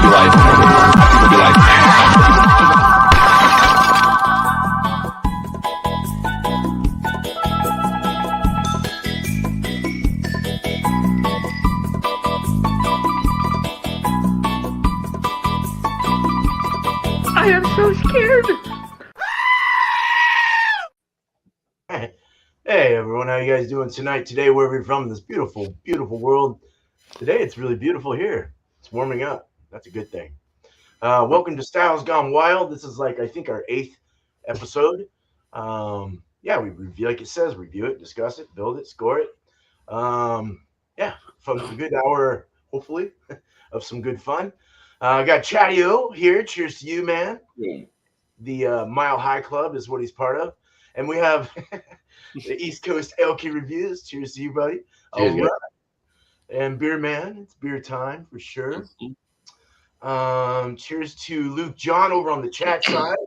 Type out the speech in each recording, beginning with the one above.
I am so scared. Hey everyone, how you guys doing tonight? Today, where we're from, this beautiful, beautiful world. Today, it's really beautiful here. It's warming up. That's a good thing. Welcome to Styles Gone Wild. This is like I think our 8th episode. Yeah, we review, like it says, review it, discuss it, build it, score it. Yeah, from a good hour, hopefully, of some good fun. I got Chadeo here. Cheers to you, man. Yeah. The Mile High Club is what he's part of. And we have the East Coast LK Reviews. Cheers to you, buddy. Cheers, All right. And Beer Man. It's beer time for sure. Cheers to Luke John over on the chat side.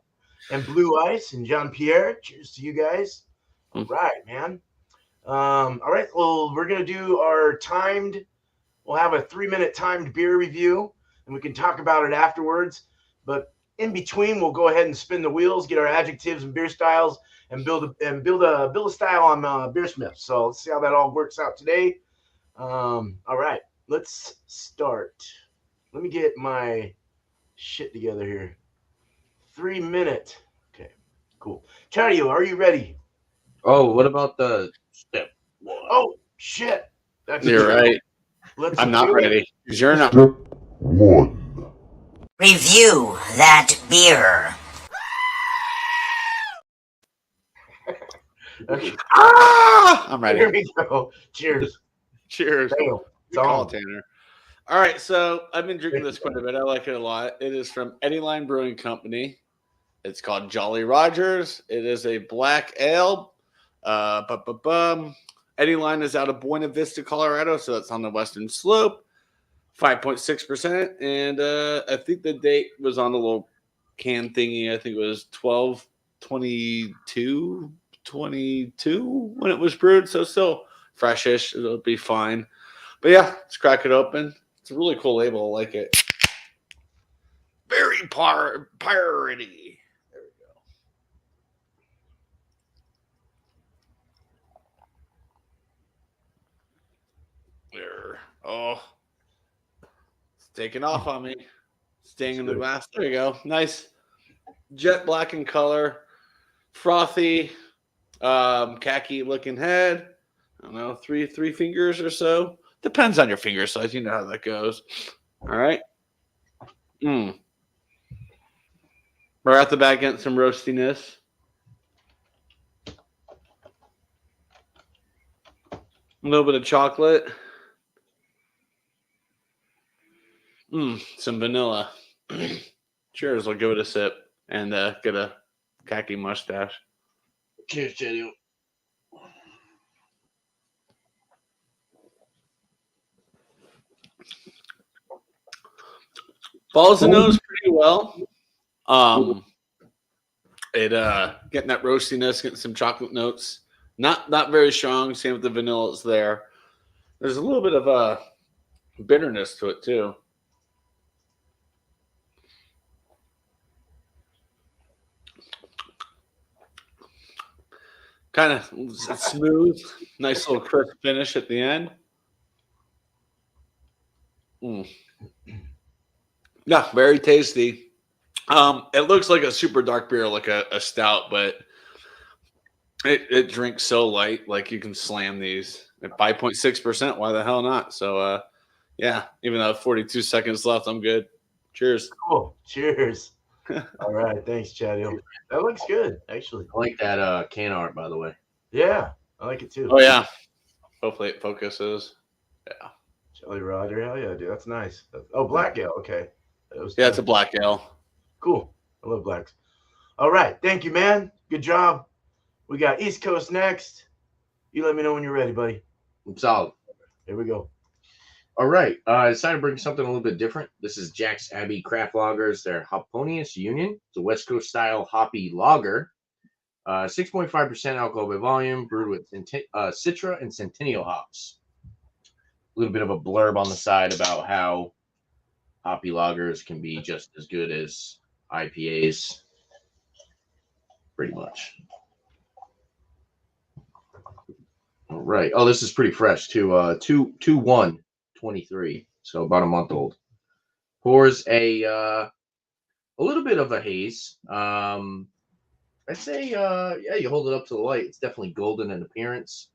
And Blue Ice and John Pierre. Cheers to you guys. All right, man. All right. Well, we're going to do our timed. We'll have a 3-minute timed beer review. And we can talk about it afterwards. But in between, we'll go ahead and spin the wheels, get our adjectives and beer styles, and build a style on Beersmith. So let's see how that all works out today. All right, let's start. Let me get my shit together here. 3-minute. Okay, cool. Chadeo, are you ready? Oh, what about the step one? Oh shit! You're right. I'm not ready. You're not. Review that beer. Okay. I'm ready. Here we go. Cheers. Cheers. Damn. Good call, Tanner. All right, so I've been drinking this quite a bit. I like it a lot. It is from Eddie Line Brewing Company. It's called Jolly Rogers. It is a black ale. Eddie Line is out of Buena Vista, Colorado, so that's on the western slope. 5.6%, and I think the date was on the little can thingy. I think it was 12/22/22 when it was brewed, so still freshish. It'll be fine. But yeah, let's crack it open. It's a really cool label. I like it. Very piratey. There we go. There. Oh. Taking off on me. Staying in the glass. There you go. Nice. Jet black in color. Frothy. Khaki looking head. I don't know. Three fingers or so. Depends on your finger size. You know how that goes. All right. Right off the bat, getting some roastiness. A little bit of chocolate. Some vanilla. Cheers. I'll give it a sip and get a khaki mustache. Cheers, Chadeo. Follows the nose pretty well. It getting that roastiness, getting some chocolate notes. Not very strong. Same with the vanilla. It's there. There's a little bit of a bitterness to it too. Kind of smooth, nice little crisp finish at the end. Yeah, very tasty. It looks like a super dark beer, like a stout, but it drinks so light, like you can slam these at 5.6%. Why the hell not? So, yeah, even though 42 seconds left, I'm good. Cheers. Cool. Cheers. All right. Thanks, Chadeo. That looks good, actually. I like that can art, by the way. Yeah, I like it too. Oh, yeah. Hopefully it focuses. Yeah. Jolly Roger. Hell yeah, dude. That's nice. Oh, black ale. Okay. Yeah, it's a black ale. Cool. I love blacks. All right. Thank you, man. Good job. We got East Coast next. You let me know when you're ready, buddy. I'm solid. Here we go. All right. I decided to bring something a little bit different. This is Jack's Abbey Craft Lagers. Their Hoponius Union. It's a West Coast style hoppy lager. 6.5% alcohol by volume, brewed with Citra and Centennial hops. A little bit of a blurb on the side about how hoppy lagers can be just as good as IPAs, pretty much. All right. Oh, this is pretty fresh too. 2/1/23, so about a month old. Pours a little bit of a haze. I'd say yeah, you hold it up to the light. It's definitely golden in appearance.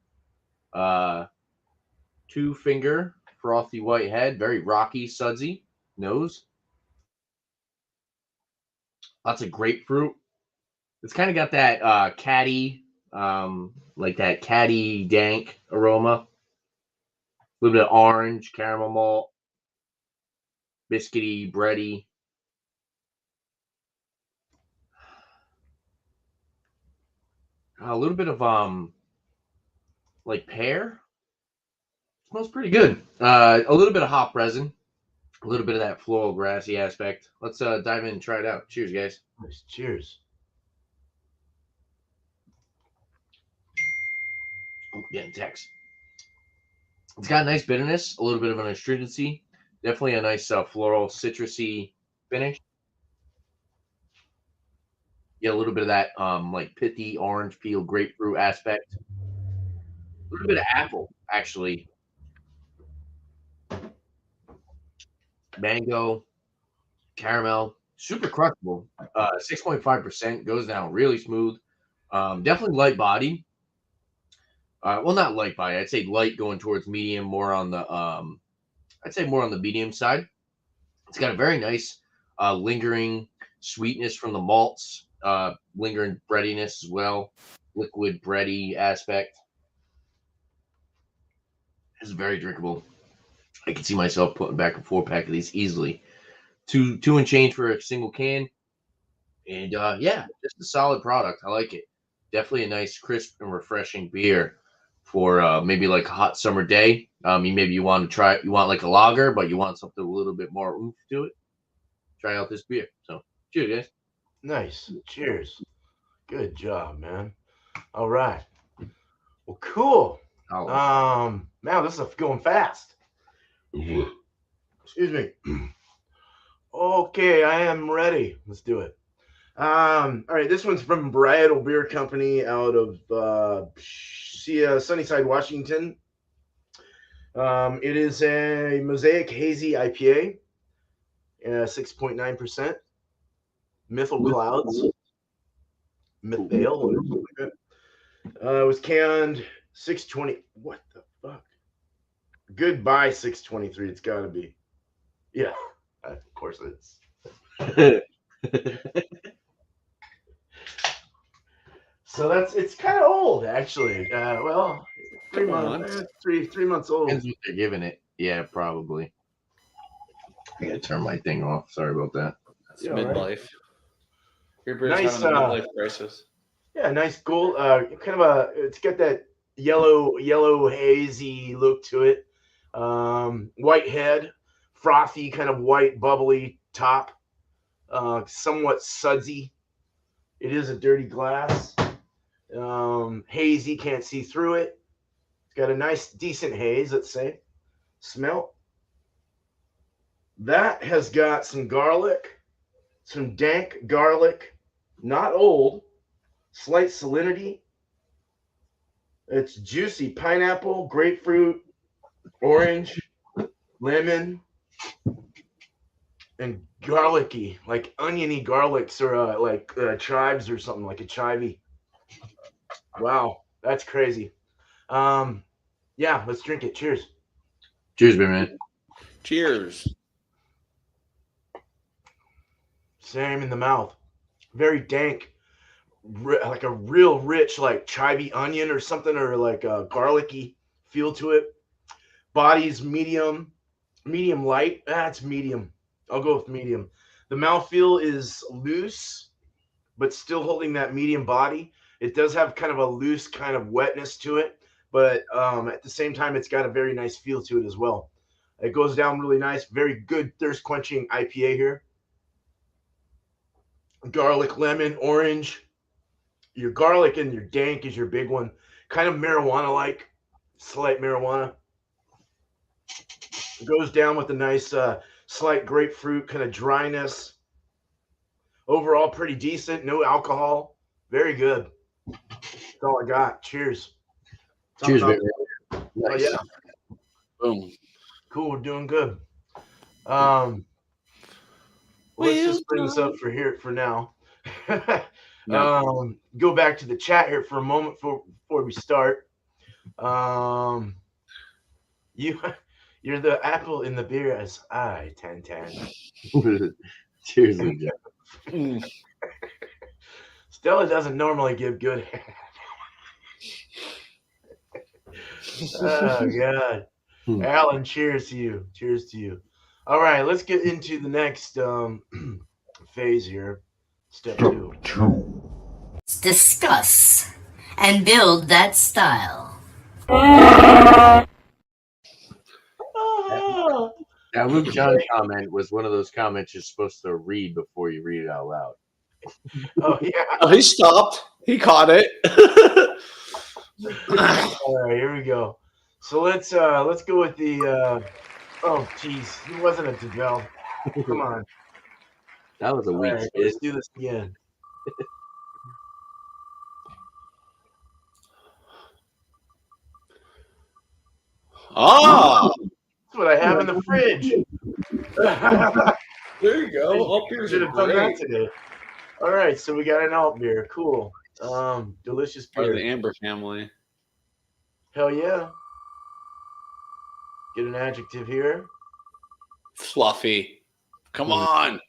2-finger frothy white head, very rocky, sudsy nose. Lots of grapefruit. It's kind of got that catty, like that catty dank aroma. A little bit of orange, caramel malt, biscuity, bready. A little bit of like pear. Smells pretty good. A little bit of hop resin, a little bit of that floral grassy aspect. Let's dive in and try it out. Cheers, guys. Nice. Cheers. Oh, getting text. It's got a nice bitterness, a little bit of an astringency. Definitely a nice floral, citrusy finish. Get a little bit of that like pithy orange peel grapefruit aspect. A little bit of apple, actually. Mango, caramel, super crushable. 6.5% goes down really smooth. Definitely light body. Well, not light body. I'd say light going towards medium, more on the I'd say more on the medium side. It's got a very nice lingering sweetness from the malts, lingering breadiness as well, liquid bready aspect. It's very drinkable. I can see myself putting back a 4-pack of these easily. Two and change for a single can. And yeah, just a solid product. I like it. Definitely a nice, crisp, and refreshing beer for maybe like a hot summer day. You want to try, you want like a lager, but you want something a little bit more oomph to it. Try out this beer. So, cheers, guys. Nice. Cheers. Good job, man. All right. Well, cool. Man, this is going fast. Excuse me. Okay, I am ready. Let's do it. All right, this one's from Bridal Beer Company out of Sunnyside, Washington. It is a Mosaic Hazy IPA, 6.9%. Methyl Clouds, Methyl, or something like that. It was canned 620. What the fuck? Goodbye 623. It's got to be. Yeah, of course it's. So it's kind of old, actually. Well, 3 months. Three months old. Depends what they're giving it. Yeah, probably. I gotta turn my thing off. Sorry about that. It's midlife. Right. Your beer's nice, having a midlife crisis. Yeah, nice gold. Kind of it's got that yellow hazy look to it. White head, frothy, kind of white, bubbly top. Somewhat sudsy. It is a dirty glass. Hazy, can't see through it. It's got a nice, decent haze, let's say. Smell. That has got some garlic, some dank garlic, not old, slight salinity. It's juicy pineapple, grapefruit, orange, lemon, and garlicky, like oniony garlics or like chives or something, like a chivy. Wow, that's crazy. Yeah, let's drink it. Cheers. Cheers, man. Cheers. Same in the mouth. Very dank, like a real rich, like chivy onion or something, or like a garlicky feel to it. Body's medium light. It's medium. I'll go with medium. The mouthfeel is loose, but still holding that medium body. It does have kind of a loose kind of wetness to it, but at the same time, it's got a very nice feel to it as well. It goes down really nice. Very good thirst quenching IPA here. Garlic, lemon, orange. Your garlic and your dank is your big one. Kind of marijuana-like, slight marijuana. It goes down with a nice slight grapefruit kind of dryness. Overall, pretty decent. No alcohol. Very good. That's all I got. Cheers. Cheers, Something baby. up- Nice. Oh, yeah. Boom. Cool. We're doing good. Let's just bring this up for now. Go back to the chat here for a moment before we start. You're the apple in the beer as I, Tan. Cheers, Jack. Stella doesn't normally give good. Oh God, Alan, cheers to you. Cheers to you. All right, let's get into the next phase here. Step 2. Discuss and build that style. That Luke John comment was one of those comments you're supposed to read before you read it out loud. Oh yeah. Oh, he stopped. He caught it. All right, here we go. So let's go with the. Oh geez, he wasn't a DeVal. Come on. That was a All weak right, spin. let's do this again. Ah, That's what I have in the fridge. there you go. All beers Should are have done that great. today. All right, so we got an alt beer. Cool. Delicious Part of beer. the Amber family. Hell yeah. Get an adjective here. Fluffy. Come on.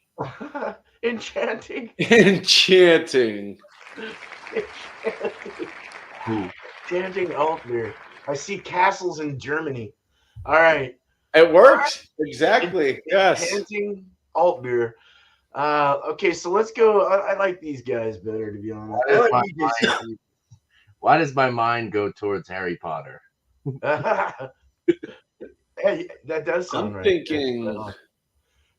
Enchanting. Enchanting. Enchanting alt beer. I see castles in Germany. All right. It worked. Exactly. Yes. Enchanting alt beer. Okay, so let's go. I like these guys better, to be honest. I like BJC. Why does my mind go towards Harry Potter? Hey, that does sound I'm right. thinking.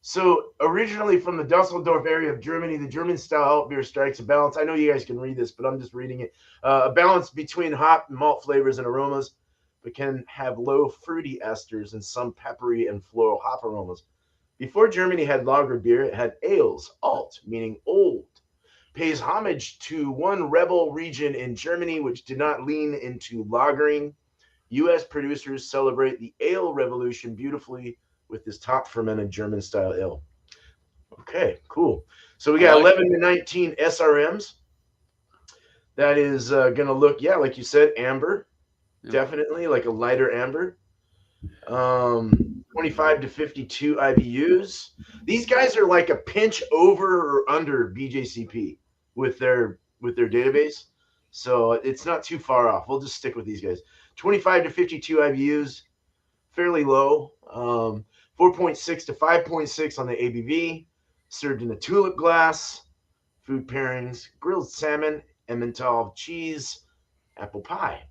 So originally from the Dusseldorf area of Germany, the German style alt beer strikes a balance. I know you guys can read this, but I'm just reading it. A balance between hop and malt flavors and aromas, but can have low fruity esters and some peppery and floral hop aromas. Before Germany had lager beer, it had ales, alt, meaning old. Pays homage to one rebel region in Germany which did not lean into lagering. U.S. producers celebrate the ale revolution beautifully with this top fermented German style ale. Okay, cool. So we got 11 to 19 SRMs. That is going to look, yeah, like you said, amber. Yeah. Definitely like a lighter amber. 25 to 52 IBUs. These guys are like a pinch over or under BJCP with their database. So it's not too far off. We'll just stick with these guys. 25 to 52 IBUs, fairly low. 4.6 to 5.6 on the ABV. Served in a tulip glass. Food pairings: grilled salmon, Emmental cheese, apple pie.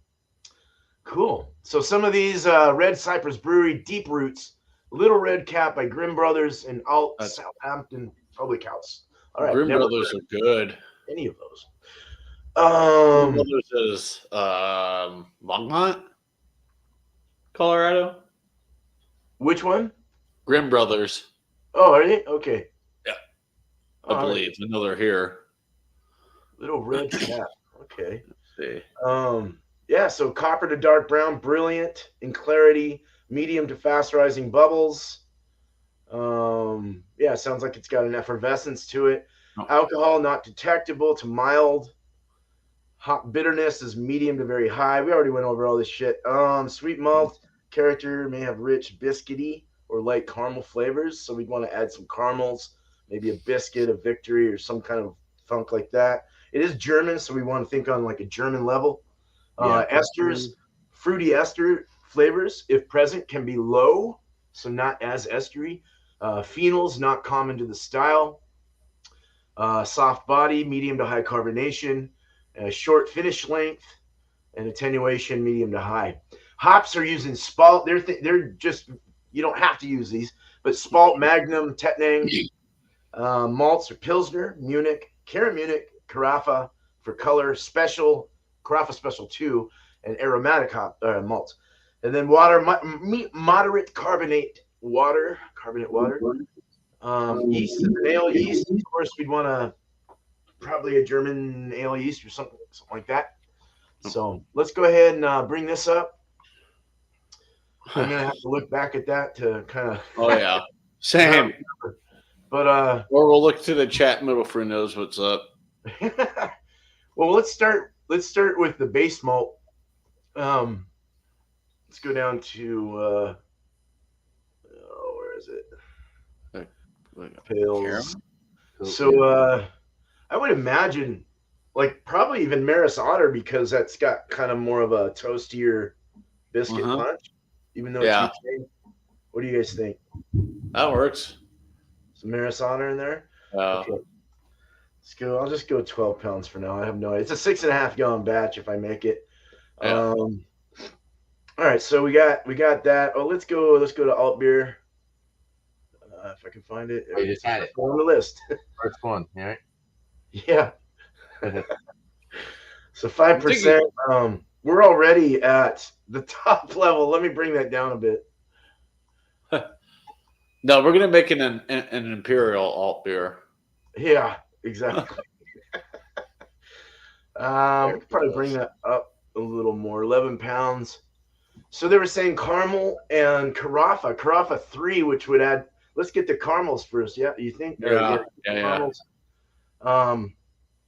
Cool. So some of these Red Cypress Brewery Deep Roots, Little Red Cap by Grimm Brothers and Alt Southampton Public House. All right, Grimm Brothers are good. Any of those? Grimm Brothers is Longmont, Colorado. Which one? Grimm Brothers. Oh, are they? Okay. Yeah, I believe. I know they're here. Little Red Cap. Okay. Let's see. Yeah, so copper to dark brown, brilliant in clarity, medium to fast rising bubbles. Yeah, sounds like it's got an effervescence to it. Oh. Alcohol not detectable to mild. Hop bitterness is medium to very high. We already went over all this shit. Sweet malt character may have rich biscuity or light caramel flavors. So we'd want to add some caramels, maybe a biscuit, a victory, or some kind of funk like that. It is German, so we want to think on like a German level. Esters, fruity ester flavors, if present, can be low, so not as estery. Phenols, not common to the style. Soft body, medium to high carbonation. Short finish length, and attenuation, medium to high. Hops are using Spalt. They're just, you don't have to use these, but Spalt, Magnum, Tettnang. Malts are Pilsner, Munich, Cara Munich, Carafa for color, Special, Carafa Special 2, and aromatic malt. And then water, moderate carbonate water, carbonate water. Yeast is an ale yeast. Of course, we'd want probably a German ale yeast or something like that. So let's go ahead and bring this up. I'm gonna have to look back at that to kind of. Oh yeah, same. But Or we'll look to the chat middle for who knows what's up. well, let's start with the base malt. Let's go down to where is it? Pales. So I would imagine like probably even Maris Otter because that's got kind of more of a toastier biscuit punch, even though it's UK. What do you guys think? That works. Some Maris Otter in there? Okay. Let's go. I'll just go 12 pounds for now. I have no idea. It's a 6.5 gallon batch if I make it. Yeah. All right, so we got that. Oh, let's go to alt beer. If I can find it. I just had it on the list. First one, right? Yeah. So 5%. We're already at the top level. Let me bring that down a bit. No, we're gonna make an imperial alt beer. Yeah, exactly. We could probably bring that up a little more. 11 pounds. So they were saying caramel and carafa. Carafa 3, which would add. Let's get the caramels first. Yeah, you think? Yeah.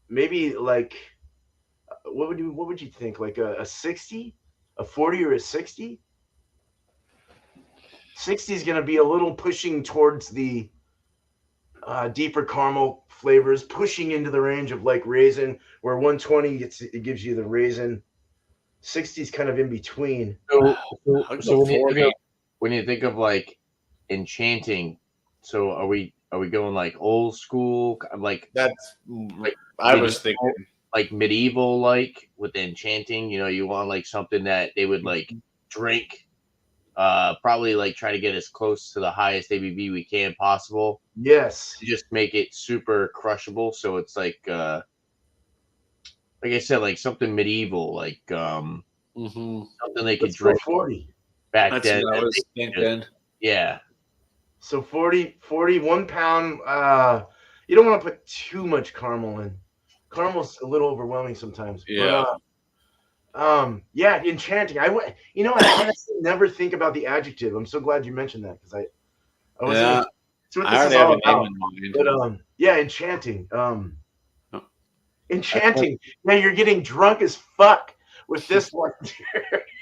Maybe like what would you think? Like a 60, a 40, or a 60? 60 is going to be a little pushing towards the deeper caramel flavors, pushing into the range of like raisin, where 120 it gives you the raisin. 60 is kind of in between. So when you think of like enchanting, so are we going like old school, like that's like I was thinking like medieval, like with the enchanting? You know, you want like something that they would like drink, probably like try to get as close to the highest ABV we can possible. Yes, just make it super crushable, so it's like I said, like something medieval, like something they could drink 40 back That's then. what I was thinking. Yeah. So 40, 1 pound. You don't want to put too much caramel in. Caramel's a little overwhelming sometimes. Yeah. But, yeah, enchanting. I honestly never think about the adjective. I'm so glad you mentioned that because I was. Yeah. That's what I this already is have all a about. name in mind. But yeah, enchanting. Enchanting. Yeah, you're getting drunk as fuck with this one.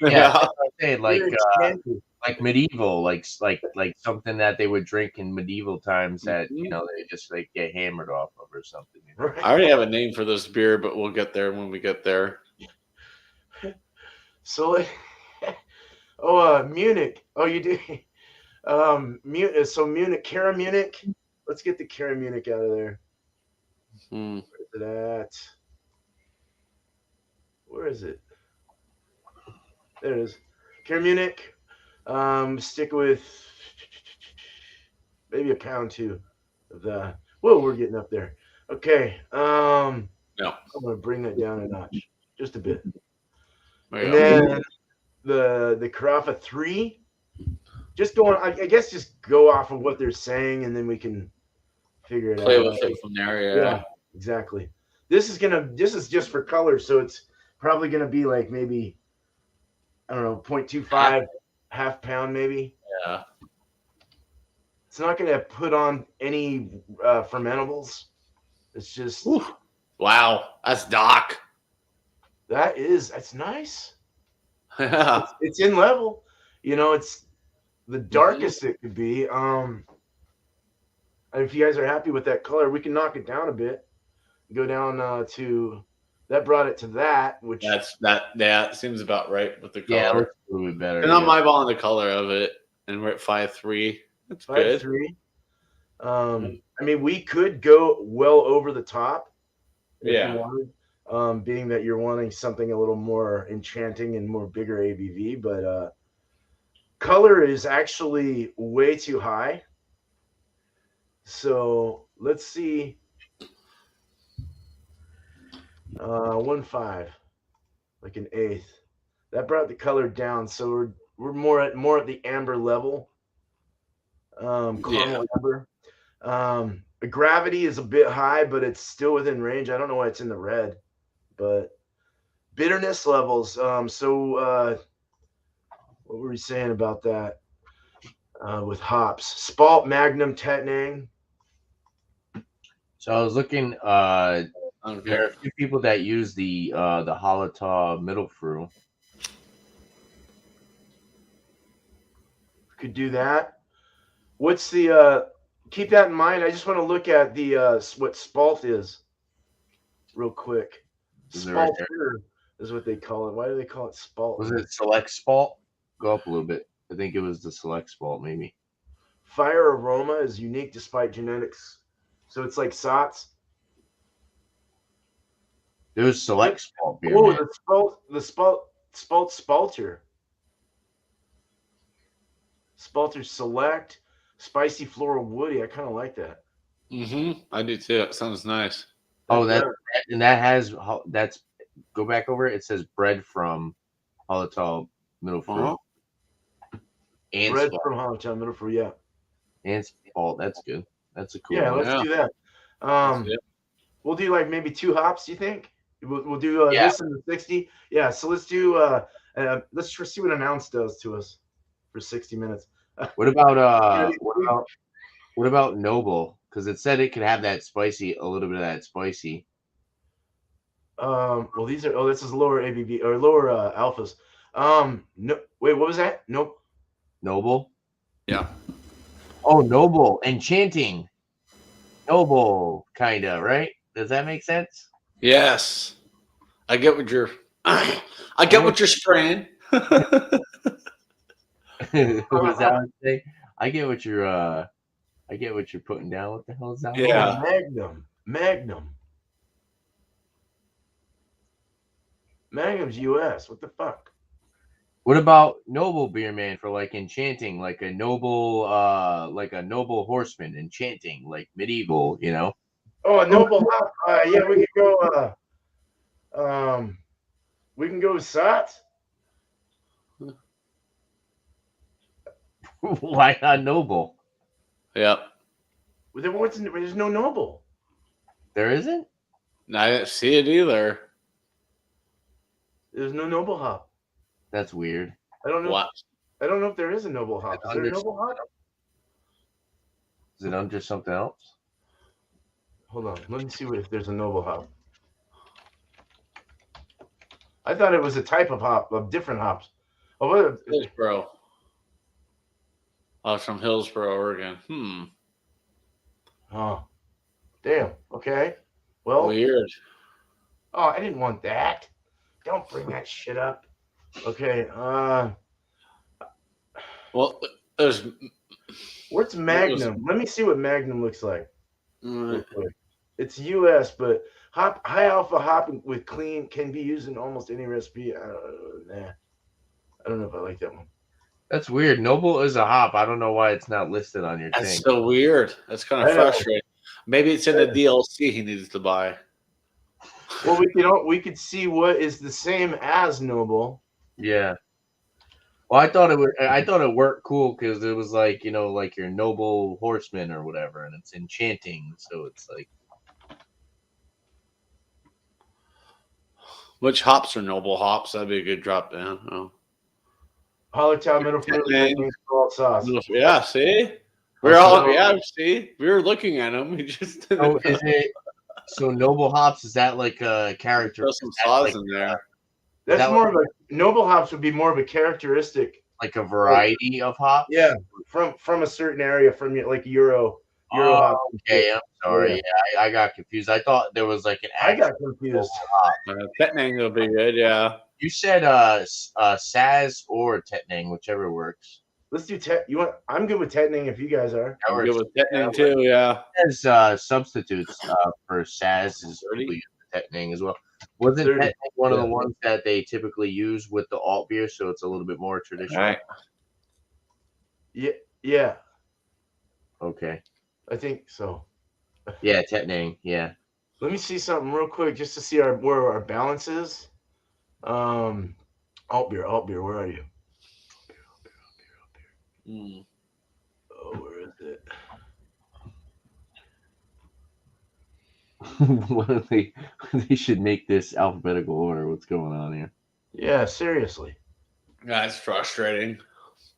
Yeah, that's what I'm saying, like You're medieval, like something that they would drink in medieval times that they just like get hammered off of or something. Right. I already have a name for this beer, but we'll get there when we get there. So, Munich. Oh, you do. So Munich, Cara Munich. Let's get the Cara Munich out of there. Where's it at? Where is it? There it is. Cara Munich. Stick with maybe a pound too of the. Whoa, we're getting up there. Okay. No. I'm gonna bring that down a notch, just a bit. There you And go. then the Carafa 3. Just going. I guess just go off of what they're saying, and then we can figure it Play out. with it from there. Yeah. Exactly. This is just for color, so it's probably gonna be like maybe I don't know 0.25, half pound maybe. Yeah. It's not gonna put on any fermentables. It's just Wow, that's dark. that's nice. Yeah. It's in level. It's the darkest it could be. And if you guys are happy with that color, we can knock it down a bit. Go down to that brought it to that, which that seems about right with the color. Yeah, it's a little bit better. And I'm eyeballing the color of it, and we're at 5.3. That's good. 5.3. I mean, we could go well over the top. If Yeah. you wanted, being that you're wanting something a little more enchanting and more bigger ABV, but color is actually way too high. So let's see. 1.5, like an eighth. That brought the color down, so we're more at the amber level. Caramel amber. The gravity is a bit high, but it's still within range. I don't know why it's in the red, but bitterness levels. What were we saying about that? With hops, Spalt, Magnum, Tettnang. So I was looking. There are a few people that use the Hallertau middle brew. Could do that. What's the? Keep that in mind. I just want to look at the what Spalt is, real quick. Spalt is what they call it. Why do they call it Spalt? Was it Select Spalt? Go up a little bit. I think it was the Select Spalt, maybe. Fire aroma is unique despite genetics. So it's like SOTS. There's Select Spalt beer. Oh, man. the Spalter. Spalter Select, spicy floral woody. I kind of like that. I do too. It sounds nice. Oh, that's go back over it. It says bred from Hallertau middle fruit. And bred Spalt. from Hallertau middle fruit, yeah. And Spalt. That's good. That's a cool. Yeah, one. let's do that. We'll do like maybe 2 hops. Do you think? We'll do this in the 60. Yeah, so let's do. Let's see what an ounce does to us for 60 minutes. What about what about Noble? Because it said it could have that spicy, a little bit of that spicy. Well, these are. Oh, this is lower ABV or lower alphas. No, wait, what was that? Nope. Noble. Yeah. Oh, Noble. Enchanting. Noble, kinda, right? Does that make sense? Yes. I get what you're what you're spraying. What is that thing? I get what you're putting down. What the hell is that? Yeah. Magnum. Magnum's US. What the fuck? What about Noble beer, man, for like enchanting, like a noble horseman, enchanting, like medieval, you know? Oh, a noble hop. Yeah, we could go. We can go with SOTS. Why not Noble? Yep. There's no Noble. There isn't? I didn't see it either. There's no Noble hop. That's weird. I don't know. What? I don't know if there is a Noble hop. Is there a Noble hop? Is it under something else? Hold on. Let me see if there's a Noble hop. I thought it was a type of hop, of different hops. Oh, what? Hillsboro. Oh, it's from Hillsboro, Oregon. Oh, damn. Okay. Well. Weird. Oh, I didn't want that. Don't bring that shit up. Okay. Well, there's. What's Magnum? Let me see what Magnum looks like. It's US, but high alpha hop with clean can be used in almost any recipe. I don't know if I like that one. That's weird. Noble is a hop. I don't know why it's not listed on your thing. That's so weird. That's kind of frustrating. Maybe it's in the DLC he needs to buy. Well, we could see what is the same as Noble. Yeah. Well, I thought it worked cool because it was like, like your noble horseman or whatever, and it's enchanting, so it's like. Which hops are noble hops? That'd be a good drop down. Oh. Hallertau middle fruit sauce. Yeah, see? See? We were looking at them. We just So is it so noble hops, is that like a character? Throw some sauce in there. That's more of a noble hops would be more of a characteristic. Like a variety of hops? Yeah, from a certain area, from like Euro hop. Okay, I'm sorry. Yeah, I got confused. I thought there was like an. I got confused. Tettnang will be good, yeah. You said Saz or Tettnang, whichever works. Let's do I'm good with Tettnang if you guys are. I'm good with Tettnang too, yeah. There's substitutes for Saz is Tettnang as well. Wasn't Tettnang one of the ones that they typically use with the alt beer, so it's a little bit more traditional? Right. Yeah. Okay. I think so. Yeah, Tettnang, yeah. Let me see something real quick just to see where our balance is. Alt beer, where are you? Mm. Oh, where is They should make this alphabetical order. What's going on here? Yeah, seriously. That's frustrating.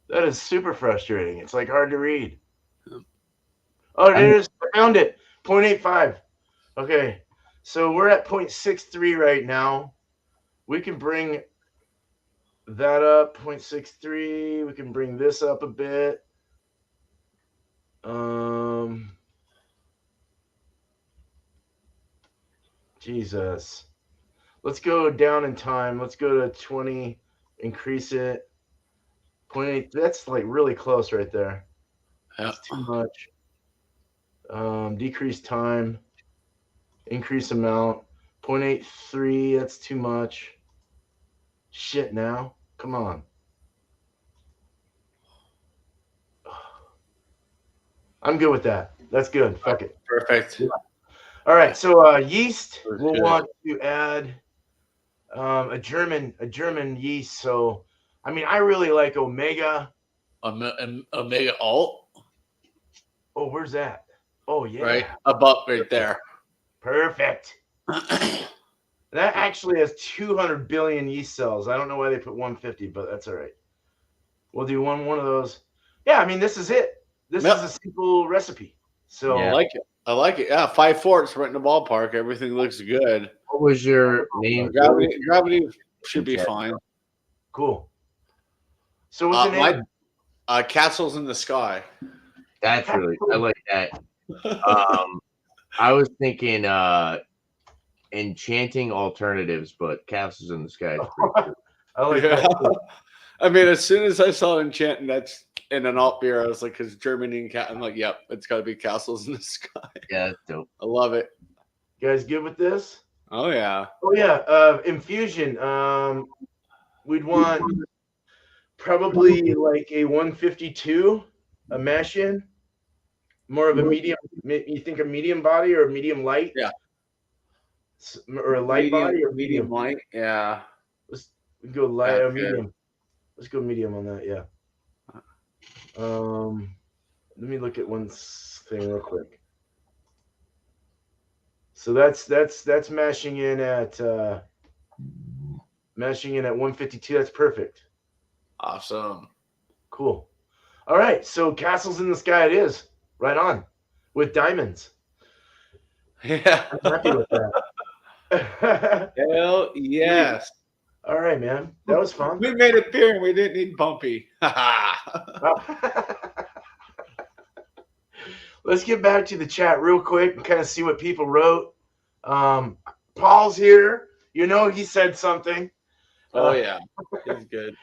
That is super frustrating. It's like hard to read. Oh, it is. I found it. 0.85. Okay. So we're at 0.63 right now. We can bring that up, 0.63. We can bring this up a bit. Jesus. Let's go down in time. Let's go to 20. Increase it. 0.8. That's like really close right there. Yeah. That's too much. Decrease time. Increase amount. 0.83. That's too much. Shit now. Come on. I'm good with that. That's good. Fuck it. Perfect. All right. So yeast, For we'll sure. want to add a German yeast. So I mean, I really like Omega. Omega Alt, Oh, where's that? Oh yeah. right? Above, right there. Perfect. That actually has 200 billion yeast cells. I don't know why they put 150, but that's all right. We'll do one of those. Yeah, I mean, this is it. This Yep. is a simple recipe. So I like it. I like it. Yeah, 5'4", it's right in the ballpark. Everything looks good. What was your name? Gravity should be fine. cool. So what's the name? Castles in the Sky. That's really, I like that. I was thinking Enchanting Alternatives, but Castles in the Sky is pretty cool. I like Yeah. that. I mean, as soon as I saw Enchanting, that's in an alt beer, I was like, because Germany and I'm like, yep, it's got to be Castles in the Sky. Yeah, that's dope. I love it. You guys good with this? Oh yeah. Oh yeah. Infusion. We'd want probably like a 152, a mash in. More of a medium. You think a medium body or a medium light? Yeah. Or a light body or medium light. Yeah. Let's go light That's or medium. Let's go medium on that. Yeah. Let me look at one thing real quick. So that's mashing in at 152. That's perfect. Awesome. Cool. All right. So Castles in the Sky it is. Right on. With diamonds. Yeah. I'm happy with that. Hell yes. All right, man. That was fun. We made a beer and we didn't need Bumpy. Let's get back to the chat real quick and kind of see what people wrote. Paul's here. You know, he said something. Oh yeah, he's good.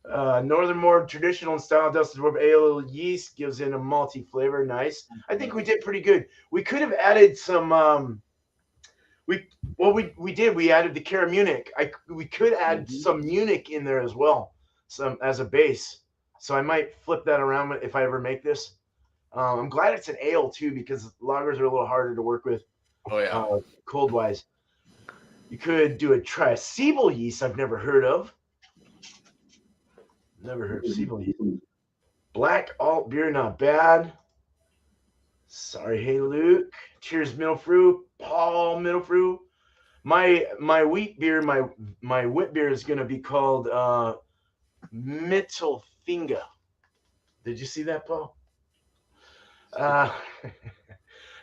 Northern, more traditional in style, dusted dwarf ale yeast gives in a malty flavor. Nice. I think we did pretty good. We could have added some. We did. We added the Cara Munich. We could add some Munich in there as well, some as a base. So I might flip that around if I ever make this. I'm glad it's an ale too because lagers are a little harder to work with. Oh yeah. Cold wise. You could do a triacebal yeast I've never heard of. Never heard of Siebel yeast. Black alt beer, not bad. Sorry, hey Luke. Cheers, Middlefrew. Paul Middlefrew. My wheat beer, my wit beer is gonna be called Mittelfinger. Did you see that, Paul?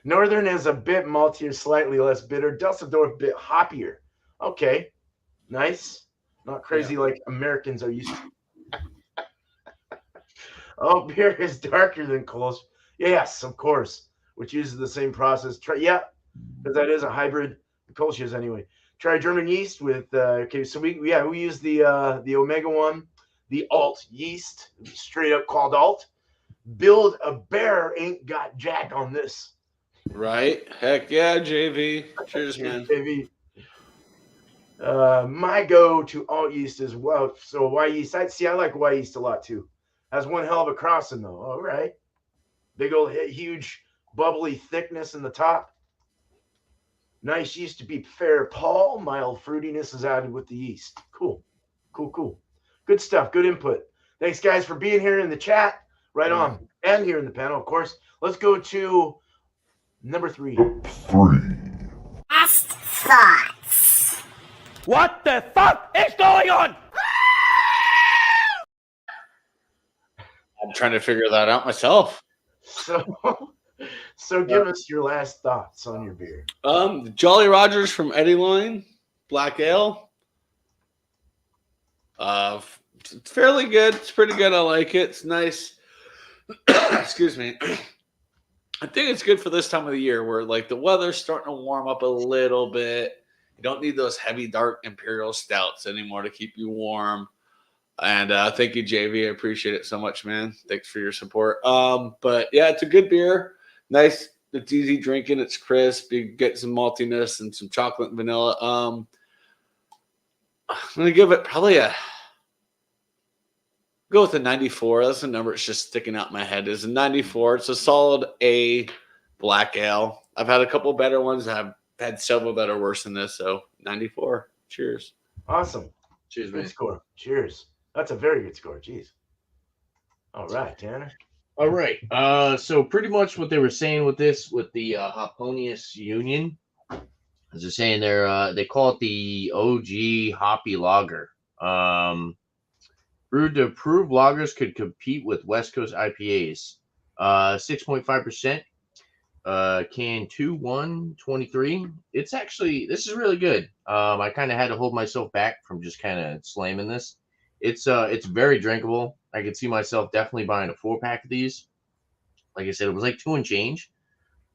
Northern is a bit maltier, slightly less bitter. Dusseldorf a bit hoppier. Okay, nice. Not crazy like Americans are used to. Oh, beer is darker than Kolsch. Yes, of course. Which uses the same process. Because that is a hybrid. Kolsch is anyway. Try German yeast with. Okay, so we use the Omega one, the alt yeast, straight up called alt. Build a bear ain't got jack on this. Right? Heck yeah, JV. Cheers, man. JV. My go to alt yeast as well. So Y yeast. I like Y yeast a lot too. Has one hell of a crossing though. All right. Big old huge bubbly thickness in the top. Nice yeast to be fair, Paul. Mild fruitiness is added with the yeast. Cool. Good stuff. Good input. Thanks, guys, for being here in the chat. Right on. And here in the panel, of course. Let's go to number 3. thoughts. What the fuck is going on? I'm trying to figure that out myself. So give us your last thoughts on your beer. Jolly Rogers from Eddie Line, Black Ale. It's fairly good. It's pretty good. I like it. It's nice. Excuse me. I think it's good for this time of the year where like the weather's starting to warm up a little bit. You don't need those heavy, dark imperial stouts anymore to keep you warm. And thank you, JV. I appreciate it so much, man. Thanks for your support. But yeah, it's a good beer. Nice. It's easy drinking. It's crisp. You get some maltiness and some chocolate and vanilla. I'm gonna give it probably go with a 94. That's the number. It's just sticking out in my head. Is a 94. It's a solid A black ale. I've had a couple better ones. I've had several that are worse than this. So 94. Cheers. Awesome. Cheers, Good man. score. Cheers. That's a very good score. Jeez. All right, Tanner. All right. So pretty much what they were saying with this, with the Hopponius Union, as they're saying they call it the OG Hoppy Lager. Brewed to prove lagers could compete with West Coast IPAs. 6.5%. Can 2/1/23. It's actually, this is really good. I kind of had to hold myself back from just kind of slamming this. It's very drinkable. I could see myself definitely buying a 4-pack of these. Like I said, it was like 2 and change.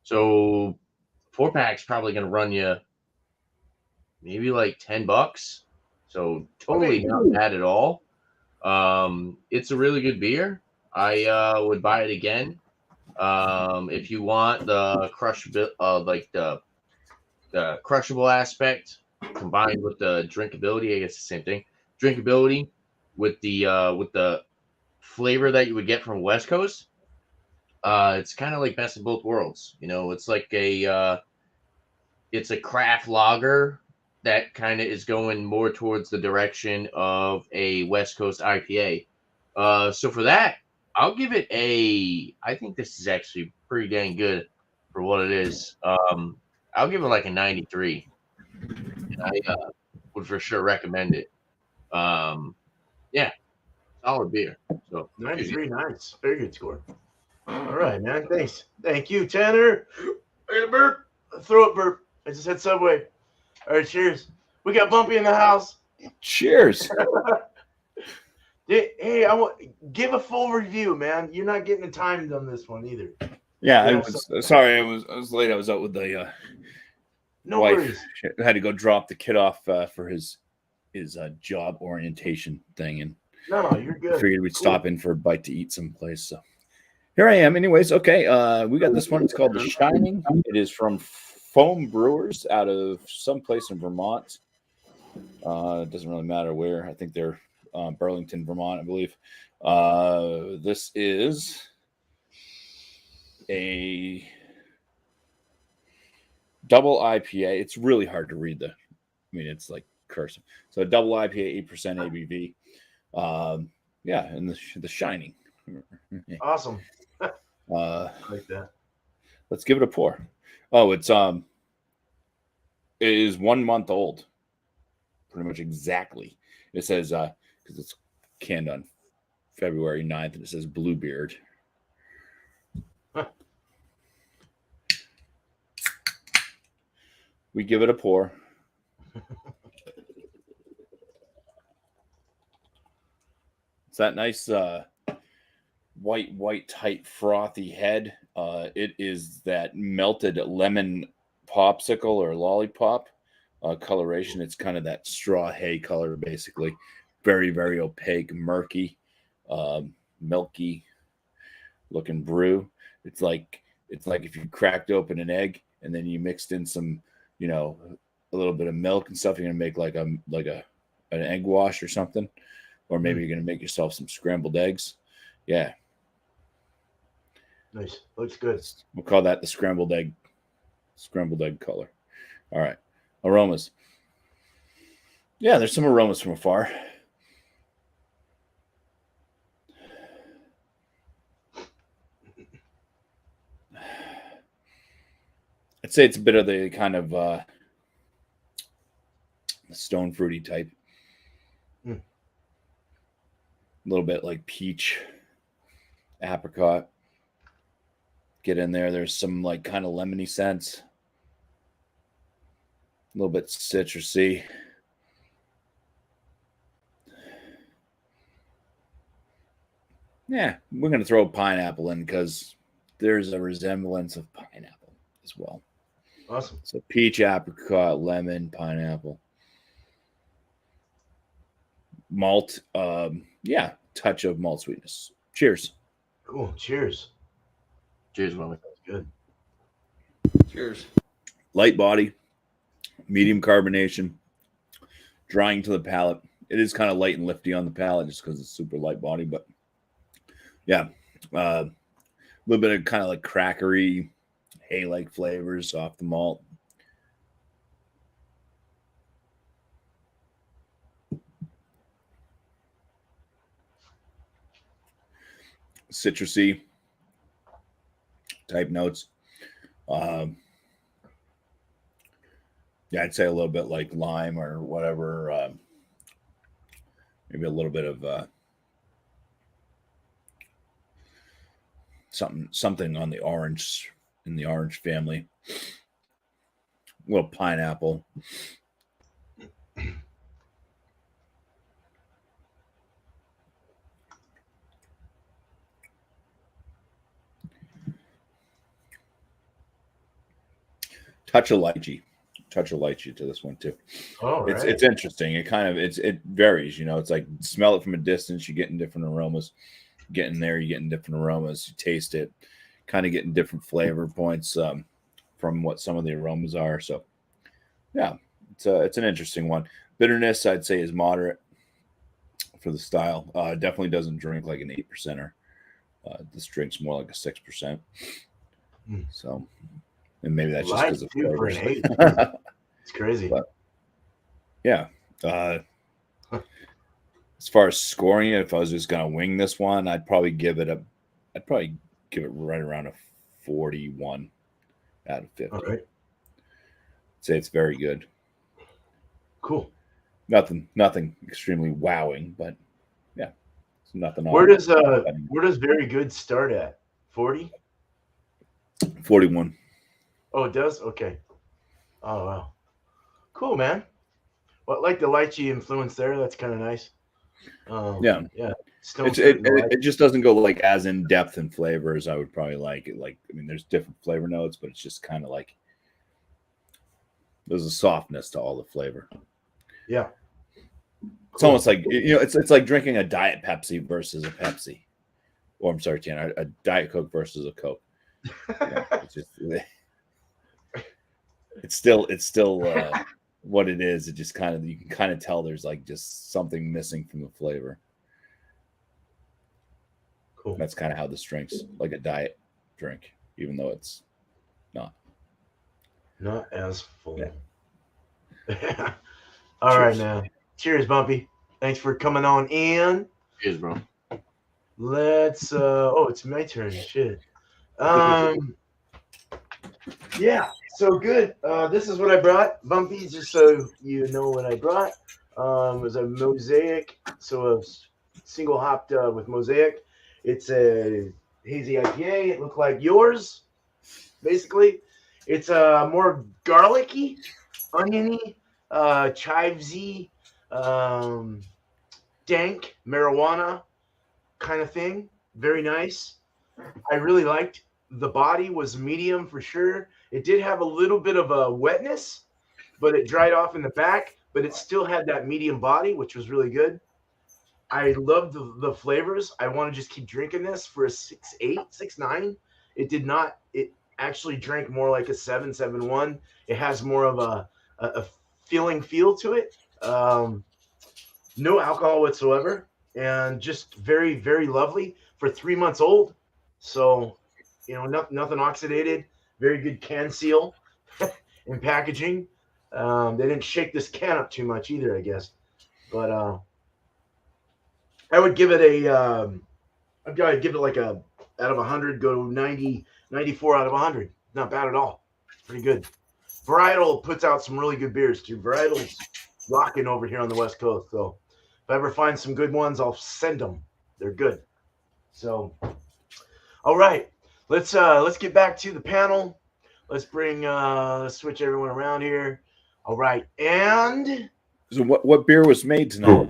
So 4-pack's probably gonna run you maybe like $10. So totally not bad at all. It's a really good beer. I would buy it again. If you want the like the crushable aspect combined with the drinkability, I guess the same thing. Drinkability with the flavor that you would get from West Coast. It's kind of like best of both worlds. You know, it's like it's a craft lager that kind of is going more towards the direction of a West Coast IPA. So for that, I'll give it I think this is actually pretty dang good for what it is. I'll give it like a 93. I would for sure recommend it. Yeah, solid beer. So 93, nice. Very good score. All right, man. Thanks. Thank you, Tanner. I got a burp. Throw it burp. I just had Subway. All right, cheers. We got Bumpy in the house. Cheers. Hey, I want give a full review, man. You're not getting the timed on this one either. Yeah, I Yeah, was sorry. I was late. I was out with the No wife. worries. I had to go drop the kid off for his job orientation thing, and No, you're good. figured we'd Cool. stop in for a bite to eat someplace. So here I am. Anyways, okay. We got this one. It's called The Shining. It is from Foam Brewers out of someplace in Vermont. It doesn't really matter where. I think they're Burlington, Vermont, I believe. This is a double IPA. It's really hard to read it's like cursive. So a double IPA, 8% ABV. Yeah, and the Shining. Awesome. I like that. Let's give it a pour. Oh, it is 1 month old. Pretty much exactly. It says because it's canned on February 9th, and it says Bluebeard. We give it a pour. It's that nice white, tight, frothy head. It is that melted lemon popsicle or lollipop coloration. It's kind of that straw hay color, basically. Very, very opaque, murky, milky looking brew. It's like if you cracked open an egg and then you mixed in some, a little bit of milk and stuff. You're gonna make like an egg wash or something, or maybe you're gonna make yourself some scrambled eggs. Yeah, Nice. Looks good. we'll call that the scrambled egg color. All right, aromas. Yeah, there's some aromas from afar. I'd say it's a bit of the kind of stone fruity type. A little bit like peach, apricot. Get in there. There's some like kind of lemony scents. A little bit citrusy. Yeah, we're going to throw pineapple in because there's a resemblance of pineapple as well. Awesome. So peach, apricot, lemon, pineapple. Malt, yeah, touch of malt sweetness. Cheers. Cool. Cheers. Cheers, Bumpy. Good. Cheers. Light body, medium carbonation, drying to the palate. It is kind of light and lifty on the palate just because it's super light body, but yeah, a little bit of kind of like crackery, hay-like flavors off the malt. Citrusy type notes. Yeah, I'd say a little bit like lime or whatever. Maybe a little bit of something on the orange, in the orange family. A little pineapple. Touch of lychee to this one too. All right. It's interesting. It varies. You know, it's like smell it from a distance. You're getting different aromas. Getting there, you're getting different aromas. You taste it, kind of getting different flavor points from what some of the aromas are. So, yeah, it's an interesting one. Bitterness, I'd say, is moderate for the style. Definitely doesn't drink like an 8%er. This drinks more like a 6%. So, and maybe that's just because of flavors. It's crazy. But, yeah. As far as scoring it, if I was just gonna wing this one, I'd probably give it right around a 41 out of 50. All right. I'd say it's very good. Cool. Nothing extremely wowing, but yeah, it's nothing. Where does very good start at? 40? 41. Oh, it does? Okay. Oh wow. Cool, man. Well, like the lychee influence there, that's kind of nice. Yeah. It just doesn't go like as in depth in flavor as I would probably like it. Like, I mean, there's different flavor notes, but it's just kind of like there's a softness to all the flavor. Yeah. It's almost like, you know, it's like drinking a Diet Pepsi versus a Pepsi. Or I'm sorry, Jan, a Diet Coke versus a Coke. It's just it's still what it is. It just you can kind of tell there's like just something missing from the flavor. Cool. That's kind of how this drink's like a diet drink, even though it's not as full. Yeah. All right, now. Cheers, Bumpy. Thanks for coming on in. Cheers, bro. Let's it's my turn. Shit. Yeah, so good. This is what I brought, Bumpy, just so you know what I brought. It was a Mosaic, so a single hopped with Mosaic. It's a hazy IPA. It looked like yours, basically. It's more garlicky, oniony, chivesy, dank, marijuana kind of thing. Very nice. I really liked. The body was medium for sure. It did have a little bit of a wetness, but it dried off in the back, but it still had that medium body, which was really good. I loved the flavors. I want to just keep drinking this for a 6.8, 6.9. It did not. It actually drank more like a 7, 7.1. It has more of a feeling feel to it. No alcohol whatsoever, and just very, very lovely for 3 months old. So, you know, nothing oxidated. Very good can seal and packaging. They didn't shake this can up too much either, I guess. But I would give it I'd probably give it like a out of 100, go 90, 94 out of 100. Not bad at all. It's pretty good. Varietal puts out some really good beers too. Varietal's rocking over here on the West Coast. So if I ever find some good ones, I'll send them. They're good. So, all right, let's get back to the panel. Let's switch everyone around here. All right, and So what beer was made tonight?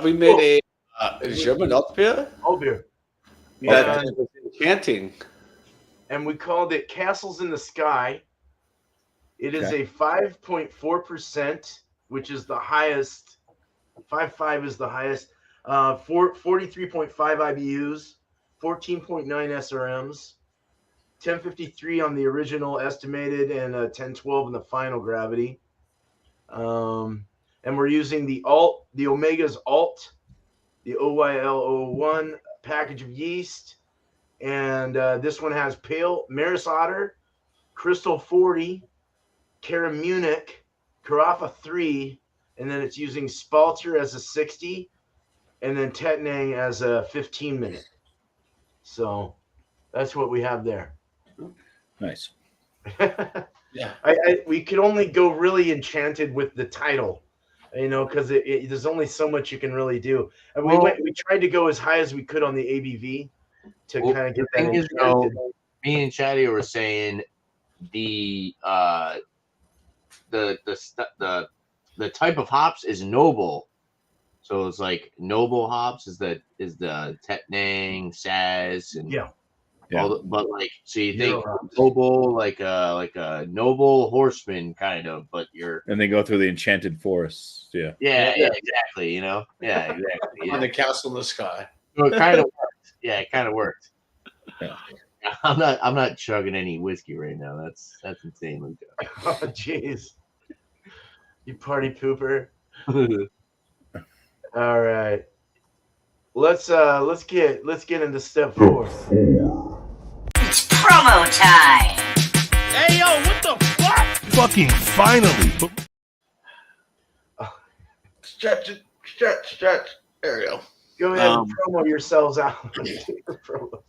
We made a German beer. all beer. That And, was enchanting. and we called it Castles in the Sky. It is Okay. a 5.4%, which is the highest. 5.5 is the highest. 43.5 IBUs, 14.9 SRMs, 1053 on the original estimated, and 1012 in the final gravity. And we're using the Omega's Alt, the OYL01 package of yeast. And this one has Pale Maris Otter, Crystal 40, Cara Munich, Carafa 3, and then it's using Spalter as a 60, and then Tettnang as a 15-minute. So that's what we have there. Nice. Yeah. We could only go really enchanted with the title, because there's only so much you can really do. And we tried to go as high as we could on the ABV to kind of get that thing is, enchanted. me and Chadeo were saying the type of hops is noble. So it's like noble hops is the Tettnang, Saz, and all the, but like so you think noble like a noble horseman kind of, but you're And they go through the enchanted forests. Yeah. yeah exactly, exactly On the Castle in the Sky. So it kind of worked. Yeah, it kind of worked. Yeah. I'm not chugging any whiskey right now. That's insane. Oh jeez, you party pooper. All right, let's get into step 4. It's promo time. Hey, yo, what the fuck? Fucking finally. Stretch it, stretch. There we go. Go ahead and promo yourselves out.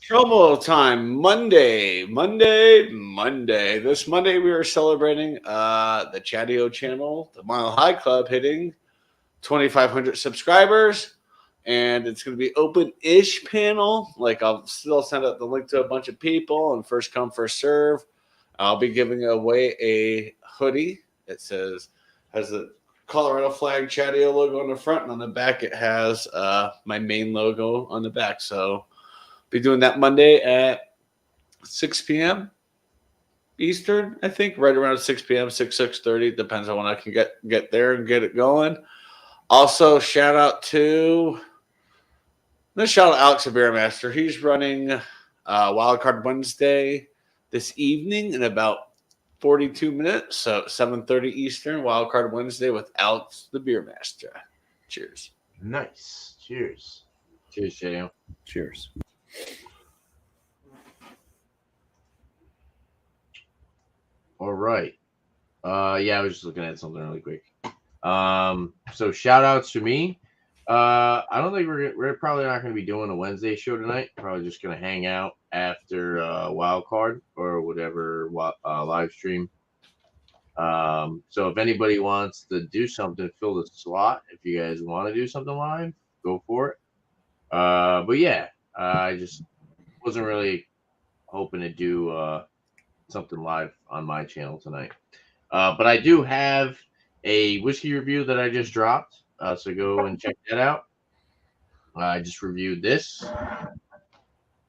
Promo time, Monday. This Monday we are celebrating the Chadeo channel, the Mile High Club, hitting 2,500 subscribers, and it's going to be open-ish panel. Like I'll still send out the link to a bunch of people, and first come, first serve. I'll be giving away a hoodie. It has a Colorado flag Chadeo logo on the front, and on the back it has my main logo on the back. So be doing that Monday at 6 p.m. Eastern, I think, right around 6 p.m., 6:30. Depends on when I can get there and get it going. Also, shout out Alex the Beer Master. He's running Wildcard Wednesday this evening in about 42 minutes, so 7:30 Eastern, Wildcard Wednesday with Alex the Beer Master. Cheers. Nice. Cheers. Cheers, Chadeo. Cheers. All right. Yeah, I was just looking at something really quick. So shout outs to me. I don't think we're probably not going to be doing a Wednesday show tonight. Probably just going to hang out after Wildcard or whatever live stream. So if anybody wants to do something, fill the slot. If you guys want to do something live, go for it. But yeah, I just wasn't really hoping to do something live on my channel tonight. But I do have a whiskey review that I just dropped. So go and check that out. I just reviewed this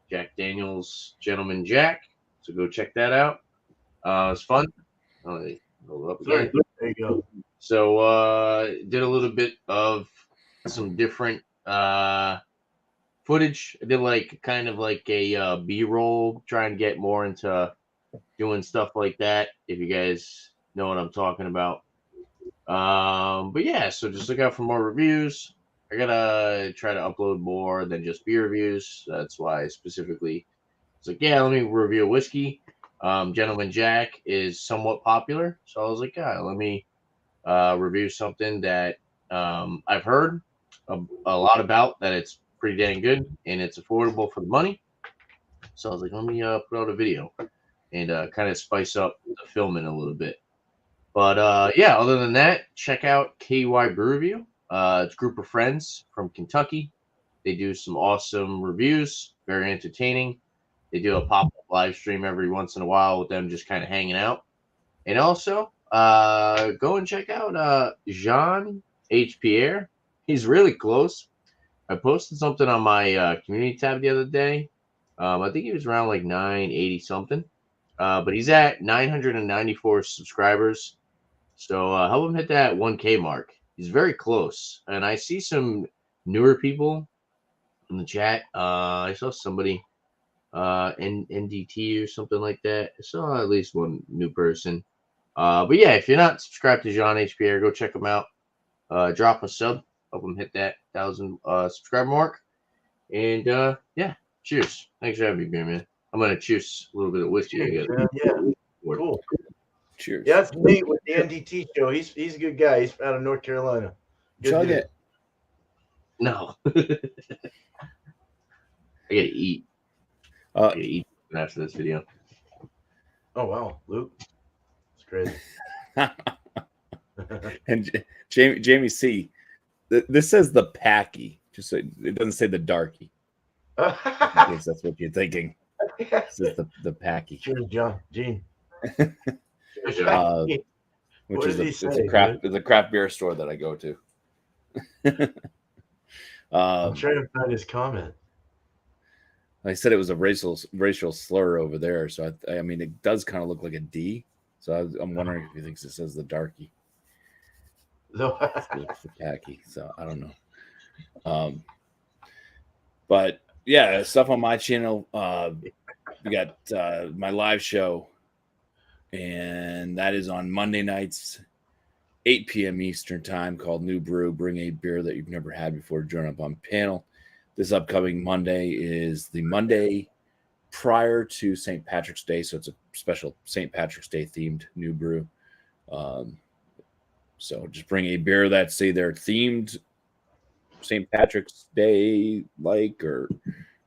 Jack Daniel's Gentleman Jack. So go check that out. It's fun. Hold up again. There you go. So did a little bit of some different footage. I did like kind of like a B-roll, trying to get more into doing stuff like that, if you guys know what I'm talking about. But yeah, so just look out for more reviews. I gotta try to upload more than just beer reviews. That's why I specifically was like, yeah, let me review a whiskey. Gentleman Jack is somewhat popular, so I was like, yeah, let me review something that I've heard a lot about, that it's pretty dang good and it's affordable for the money. So I was like, let me put out a video. and kind of spice up the filming a little bit. But yeah, other than that, check out KY Brew Review. It's a group of friends from Kentucky. They do some awesome reviews, very entertaining. They do a pop-up live stream every once in a while with them just kind of hanging out. And also, go and check out Jean H. Pierre. He's really close. I posted something on my community tab the other day. I think he was around like 980 something. But he's at 994 subscribers. So help him hit that 1K mark. He's very close. And I see some newer people in the chat. I saw somebody, NDT or something like that. I saw at least one new person. But yeah, if you're not subscribed to Jean HPR, go check him out. Drop a sub. Help him hit that 1,000 subscriber mark. And yeah, cheers. Thanks for having me, beer man. I'm gonna choose a little bit of whiskey. Cheers, man. Yeah, cool. Cheers. Yeah, that's Nate with the NDT show. He's a good guy. He's out of North Carolina. Good Chug dude. it. No. I gotta eat. I gotta eat after this video. Oh wow, Luke. It's crazy. And Jamie C. This says the Packy. Just so it doesn't say the Darky. In case that's what you're thinking. It says the Packy. Cheers, John. Gene. Which What is did he it's say, a craft beer store that I go to. I'm trying to find his comment. I said it was a racial slur over there, so I mean it does kind of look like a D. So I'm wondering if he thinks it says the Darky. It's the Packy. So I don't know. But yeah, stuff on my channel. We got my live show, and that is on Monday nights, 8 p.m. Eastern time, called New Brew. Bring a beer that you've never had before. Join up on panel. This upcoming Monday is the Monday prior to St. Patrick's Day, so it's a special St. Patrick's Day themed New Brew. So just bring a beer that's either themed St. Patrick's Day like or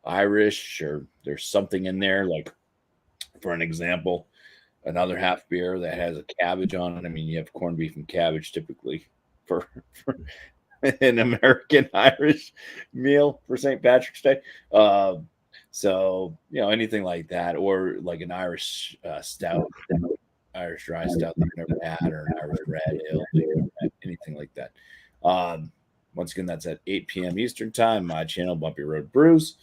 Irish, or there's something in there, like for an example, another half beer that has a cabbage on it. I mean, you have corned beef and cabbage typically for an American Irish meal for St. Patrick's Day. So, anything like that, or like an Irish stout, Irish dry stout that you've never had, or an Irish red ale, anything like that. Once again, that's at 8 p.m. Eastern time, my channel, Bumpy Road Brews.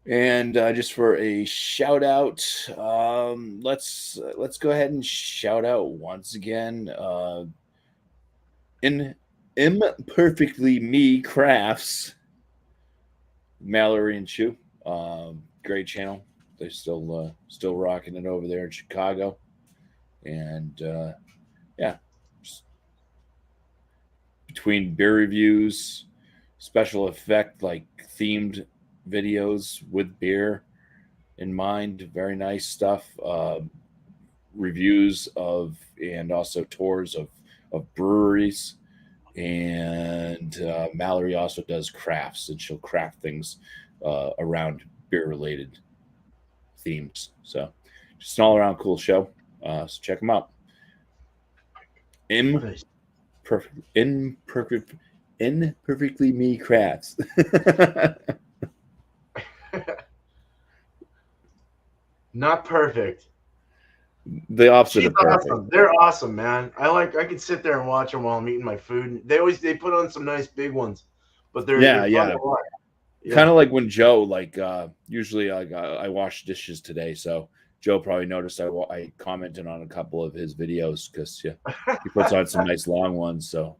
And just for a shout out, let's go ahead and shout out once again in Imperfectly Me Crafts, Mallory and Chew. Great channel. They're still rocking it over there in Chicago. And yeah, between beer reviews, special effect, like themed videos with beer in mind, very nice stuff. Reviews of, and also tours of breweries. And Mallory also does crafts, and she'll craft things around beer related themes. So just an all around cool show. So check them out. Imperfectly Me Crafts. Not perfect. The opposite She's of perfect. awesome. They're awesome, man. I could sit there and watch them while I'm eating my food. They put on some nice big ones, but they're fun to watch. Yeah. Kind of like when Joe, usually I wash dishes today, so Joe probably noticed I commented on a couple of his videos because he puts on some nice long ones. So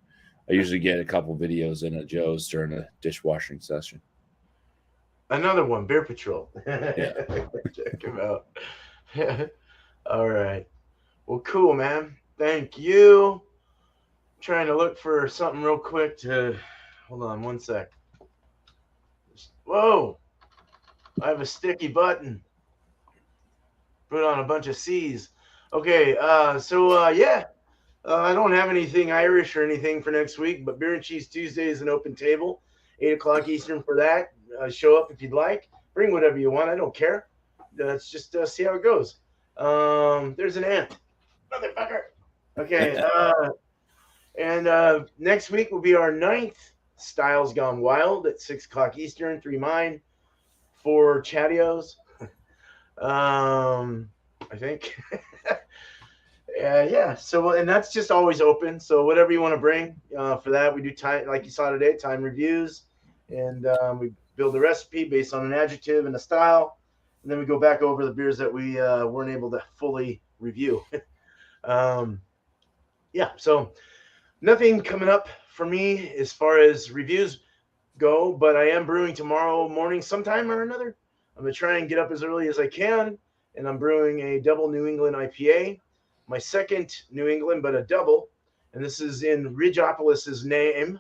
I usually get a couple videos in at Joe's during a dishwashing session. Another one, Beer Patrol. Yeah. Check him out. All right. Well, cool, man. Thank you. I'm trying to look for something real quick to hold on one sec. Whoa. I have a sticky button. Put on a bunch of C's. Okay, yeah. I don't have anything Irish or anything for next week, but Beer and Cheese Tuesday is an open table, 8 o'clock Eastern for that. Show up if you'd like. Bring whatever you want. I don't care. Let's just see how it goes. There's an ant. Motherfucker. Okay. And next week will be our 9th Styles Gone Wild at 6 o'clock Eastern, 3 mine, 4 Chadeos. I think. Yeah. So, and that's just always open. So whatever you want to bring for that, we do time, like you saw today, time reviews, and we build a recipe based on an adjective and a style, and then we go back over the beers that we weren't able to fully review. Yeah. So nothing coming up for me as far as reviews go, but I am brewing tomorrow morning sometime or another. I'm going to try and get up as early as I can, and I'm brewing a double New England IPA, my second New England, but a double, and this is in Ridgeopolis's name.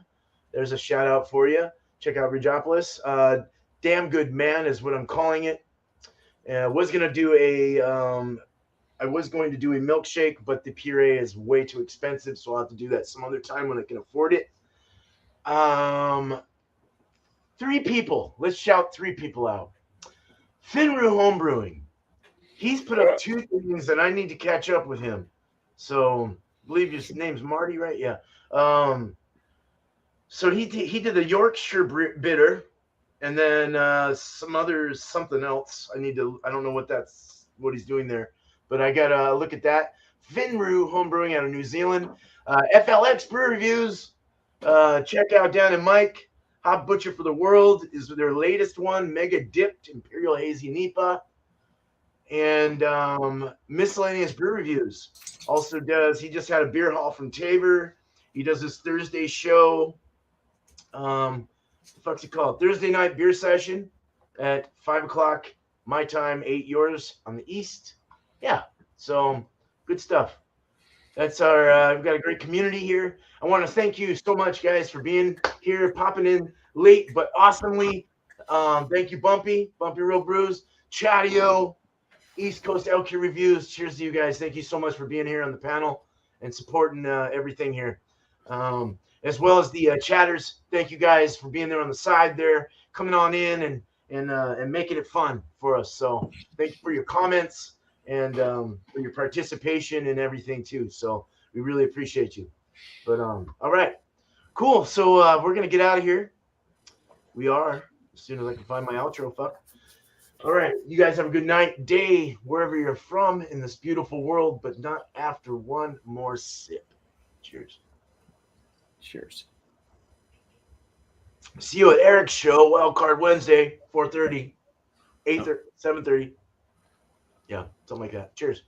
There's a shout out for you. Check out Ridgeopolis. Damn good man is what I'm calling it. I was going to do a milkshake, but the puree is way too expensive, so I'll have to do that some other time when I can afford it. 3 people. Let's shout 3 people out. Finru Homebrewing. He's put up 2 things that I need to catch up with him. So I believe his name's Marty, right? Yeah. So he did the Yorkshire bitter, and then something else. I don't know what he's doing there, but I gotta look at that. Finru Homebrewing out of New Zealand. FLX Brew Reviews. Check out Dan and Mike. Hop Butcher for the World is their latest one. Mega Dipped Imperial Hazy Nipa. And Miscellaneous Brew Reviews also does. He just had a beer haul from Tabor. He does this Thursday show. What the fuck's it called? Thursday night beer session at 5 o'clock my time, 8 yours on the east. Yeah, so good stuff. That's our. We've got a great community here. I want to thank you so much, guys, for being here, popping in late but awesomely. Thank you, Bumpy Real Brews, Chadeo, East Coast LQ Reviews. Cheers to you guys. Thank you so much for being here on the panel and supporting everything here. As well as the chatters. Thank you guys for being there on the side there, coming on in and making it fun for us. So thank you for your comments and for your participation and everything too. So we really appreciate you. But all right, cool. So we're gonna get out of here. We are, as soon as I can find my outro. Fuck. All right, you guys have a good night, day, wherever you're from in this beautiful world, but not after one more sip. Cheers. Cheers. See you at Eric's show, Wildcard Wednesday, 4:30, 8:30, 7:30. Yeah, something like that. Cheers.